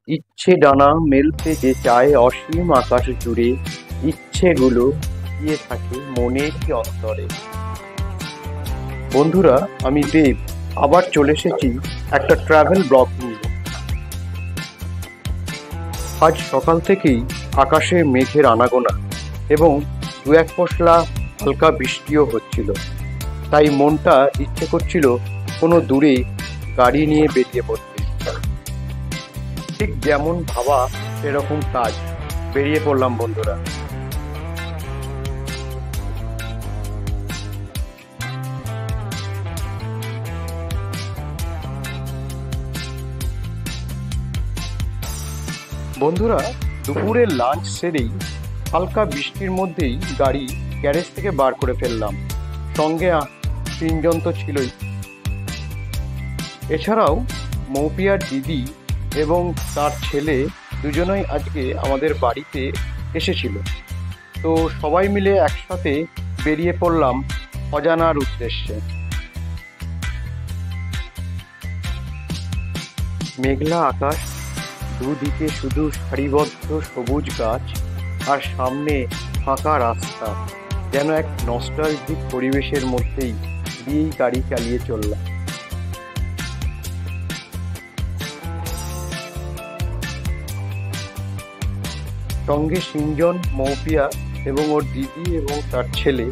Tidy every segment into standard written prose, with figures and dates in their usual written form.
ইচ্ছে ডানা মেলতে যে চায় অসীম আকাশ জুড়ে, ইচ্ছেগুলো গিয়ে থাকে মনের কি অন্তরে। বন্ধুরা, আমি দেব আবার চলে এসেছি একটা ট্রাভেল ব্লগ নিয়ে। আজ সকাল থেকেই আকাশে মেঘের আনাগোনা এবং দু এক পশলা হালকা বৃষ্টিও হচ্ছিল, তাই মনটা ইচ্ছে করছিল কোনো দূরে গাড়ি নিয়ে বেরিয়ে পড়তে। ঠিক যেমন ভাবা সেরকম কাজ, বেরিয়ে পড়লাম বন্ধুরা। বন্ধুরা, দুপুরের লাঞ্চ সেরেই হালকা বৃষ্টির মধ্যেই গাড়ি গ্যারেজ থেকে বার করে ফেললাম। সঙ্গে 3 জন তো ছিলই, এছাড়াও মৌপিয়ার দিদি এবং তার ছেলে দুজনেই আজকে আমাদের বাড়িতে এসেছিল। তো সবাই মিলে একসাথে বেরিয়ে পড়লাম অজানার উদ্দেশ্যে। মেঘলা আকাশ, দুদিকে শুধু সারিবদ্ধ সবুজ গাছ, আর সামনে ফাঁকা রাস্তা, যেন এক নস্টালজিক পরিবেশের মধ্যেই দিয়েই গাড়ি চালিয়ে চললাম। সঙ্গে সিঞ্জন, মৌপিয়া এবং ওর দিদি এবং তার ছেলে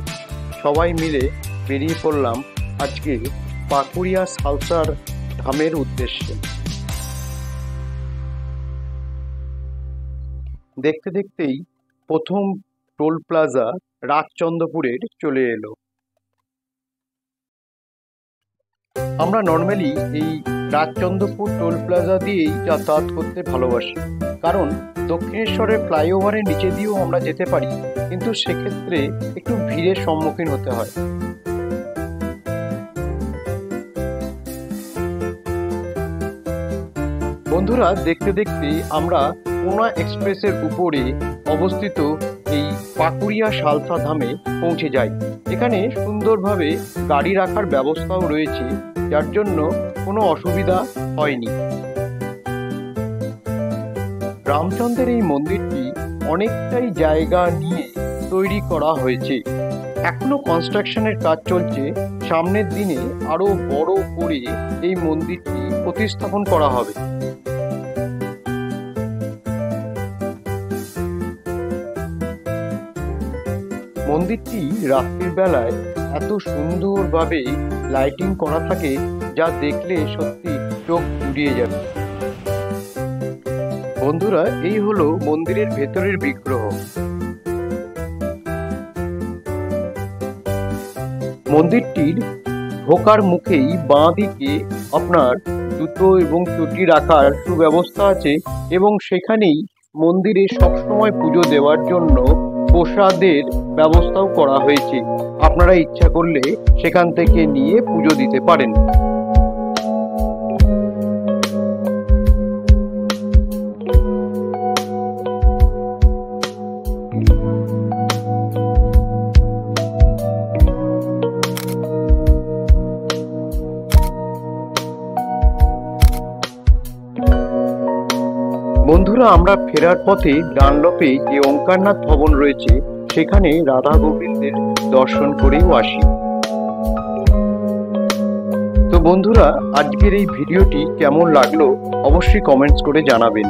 সবাই মিলে বেরিয়ে পড়লাম আজকে পাকুড়িয়া সালসার ধামের উদ্দেশ্যে। দেখতে দেখতেই প্রথম টোল প্লাজা রাজচন্দ্রপুরের চলে এলো। আমরা নর্মালি এই রাজচন্দ্রপুর টোল প্লাজা দিয়েই যাতায়াত করতে ভালোবাসি, কারণ দক্ষিণেশ্বরের ফ্লাইওভারের নিচে দিয়েও আমরা যেতে পারি, কিন্তু সেক্ষেত্রে একটু ভিড়ের সম্মুখীন হতে হয়। বন্ধুরা, দেখতে দেখতে আমরা কোনা এক্সপ্রেসের উপরে অবস্থিত এই পাকুড়িয়া সালসা ধামে পৌঁছে যাই। এখানে সুন্দরভাবে গাড়ি রাখার ব্যবস্থাও রয়েছে, যার জন্য কোনো অসুবিধা হয়নি। রামচন্দ্রের এই মন্দিরটি অনেকটাই জায়গা নিয়ে তৈরি করা হয়েছে, এখনো কনস্ট্রাকশনের কাজ চলছে। সামনের দিনে আরো বড় করে এই মন্দিরটি প্রতিস্থাপন করা হবে। মন্দিরটি রাত্রির বেলায় এত সুন্দরভাবে লাইটিং করা থাকে, যা দেখলে সত্যি চোখ জুড়িয়ে যাবে। বন্ধুরা, এই হলো মন্দিরের ভেতরের বিগ্রহ। মন্দিরটির ঢোকার মুখেই বাঁ দিকে আপনার জুতো এবং চটি রাখার সুব্যবস্থা আছে, এবং সেখানেই মন্দিরে সবসময় পুজো দেওয়ার জন্য প্রসাদের ব্যবস্থাও করা হয়েছে। আপনারা ইচ্ছা করলে সেখান থেকে নিয়ে পুজো দিতে পারেন। বন্ধুরা, আমরা ফেরার পথে ডানলপে যে ওঙ্কারনাথ ভবন রয়েছে, সেখানে রাধা গোবিন্দের দর্শন করেও আসি। তো বন্ধুরা, আজকের এই ভিডিওটি কেমন লাগলো অবশ্যই কমেন্টস করে জানাবেন।